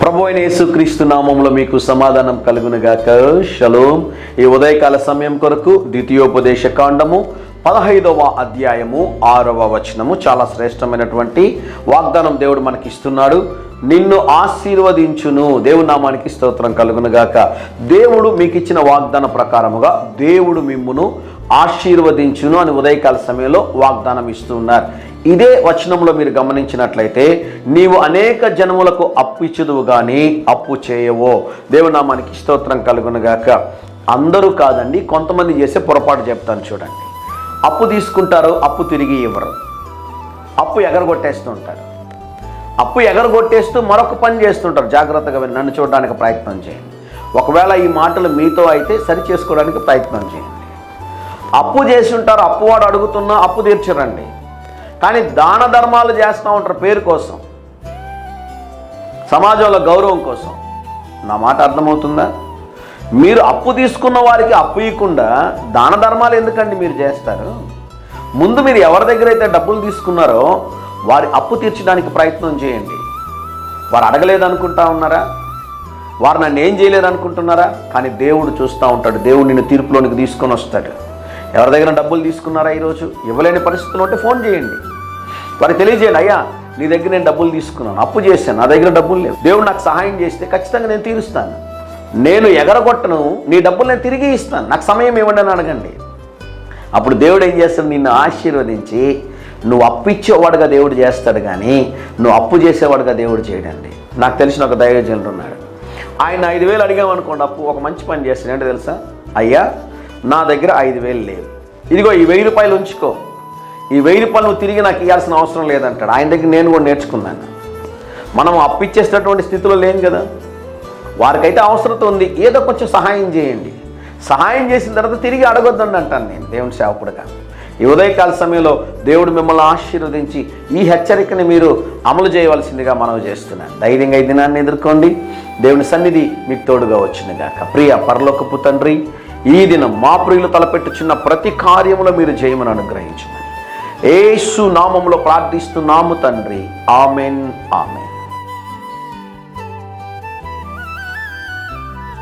ప్రభు అయిన యేసుక్రీస్తు నామములో మీకు సమాధానం కలుగునుగాక. షలోమ్. ఈ ఉదయకాల సమయం కొరకు ద్వితీయోపదేశ కాండము 15వ అధ్యాయము 6వ వచనము చాలా శ్రేష్టమైనటువంటి వాగ్దానం దేవుడు మనకి ఇస్తున్నాడు. నిన్ను ఆశీర్వదించును. దేవుని నామానికి స్తోత్రం కలుగునుగాక. దేవుడు మీకు ఇచ్చిన వాగ్దాన ప్రకారముగా దేవుడు మిమ్మును ఆశీర్వదించును అని ఉదయకాల సమయంలో వాగ్దానం ఇస్తూ ఉన్నారు. ఇదే వచనంలో మీరు గమనించినట్లయితే, నీవు అనేక జనములకు అప్పు ఇచ్చుదువు కానీ అప్పు చేయవో. దేవుని నామానికి స్తోత్రం కలుగునుగాక. అందరూ కాదండి, కొంతమంది చేసే పొరపాటు చెప్తాను చూడండి. అప్పు తీసుకుంటారు, అప్పు తిరిగి ఇవ్వరు. అప్పు ఎగరగొట్టేస్తూ ఉంటారు. అప్పు ఎగరగొట్టేస్తూ మరొక పని చేస్తుంటారు. జాగ్రత్తగా నన్ను చూడడానికి ప్రయత్నం చేయండి. ఒకవేళ ఈ మాటలు మీతో అయితే సరి చేసుకోవడానికి ప్రయత్నం చేయండి. అప్పు చేసి ఉంటారు, అప్పువాడు అడుగుతున్నా అప్పు తీర్చరండి. కానీ దాన ధర్మాలు చేస్తూ ఉంటారు పేరు కోసం, సమాజంలో గౌరవం కోసం. నా మాట అర్థమవుతుందా? మీరు అప్పు తీసుకున్న వారికి అప్పు ఇవ్వకుండా దాన ధర్మాలు ఎందుకండి మీరు చేస్తారు? ముందు మీరు ఎవరి దగ్గర అయితే డబ్బులు తీసుకున్నారో వారి అప్పు తీర్చడానికి ప్రయత్నం చేయండి. వారు అడగలేదు అనుకుంటా ఉన్నారా? వారు నన్ను ఏం చేయలేదు అనుకుంటున్నారా? కానీ దేవుడు చూస్తూ ఉంటాడు. దేవుడు నిన్ను తీర్పులోనికి తీసుకొని వస్తాడు. ఎవరి దగ్గర డబ్బులు తీసుకున్నారా ఈరోజు? ఇవ్వలేని పరిస్థితులు ఉంటే ఫోన్ చేయండి, వారికి తెలియజేయండి. అయ్యా, నీ దగ్గర నేను డబ్బులు తీసుకున్నాను, అప్పు చేశాను, నా దగ్గర డబ్బులు లేవు, దేవుడు నాకు సహాయం చేస్తే ఖచ్చితంగా నేను తీరుస్తాను. నేను ఎగరగొట్టను, నీ డబ్బులు నేను తిరిగి ఇస్తాను, నాకు సమయం ఇవ్వండి అని అడగండి. అప్పుడు దేవుడు ఏం చేస్తాడు? నిన్ను ఆశీర్వదించి నువ్వు అప్పు ఇచ్చేవాడుగా దేవుడు చేస్తాడు, కానీ నువ్వు అప్పు చేసేవాడుగా దేవుడు చేయడండి. నాకు తెలిసిన ఒక దైవజనుడు ఉన్నాడు. ఆయన 5,000 అడిగామనుకోండి అప్పు, ఒక మంచి పని చేస్తాడు. ఏంటో తెలుసా? అయ్యా, నా దగ్గర 5,000 లేవు, ఇదిగో ఈ 1,000 రూపాయలు ఉంచుకో, ఈ 1,000 రూపాయలు నువ్వు తిరిగి నాకు ఇవ్వాల్సిన అవసరం లేదంటాడు. ఆయన దగ్గర నేను కూడా నేర్చుకున్నాను. మనం అప్పిచ్చేసేటటువంటి స్థితిలో లేం కదా. వారికైతే అవసరత ఉంది, ఏదో కొంచెం సహాయం చేయండి. సహాయం చేసిన తర్వాత తిరిగి అడగొద్దండి అంటాను నేను దేవుని సేవకుడుగా. ఈ ఉదయకాల సమయంలో దేవుడు మిమ్మల్ని ఆశీర్వదించి ఈ హెచ్చరికని మీరు అమలు చేయవలసిందిగా మనవి చేస్తున్నాను. ధైర్యంగా ఈ దినాన్ని ఎదుర్కోండి. దేవుని సన్నిధి మీకు తోడుగా వచ్చినగాక. ప్రియ పరలోకపు తండ్రి, ఈ దినం మా ప్రియులు తలపెట్టుచున్న ప్రతి కార్యములో మీరు జయమును అనుగ్రహించమని యేసు నామములో ప్రార్థిస్తున్నాము తండ్రి. Amen, amen.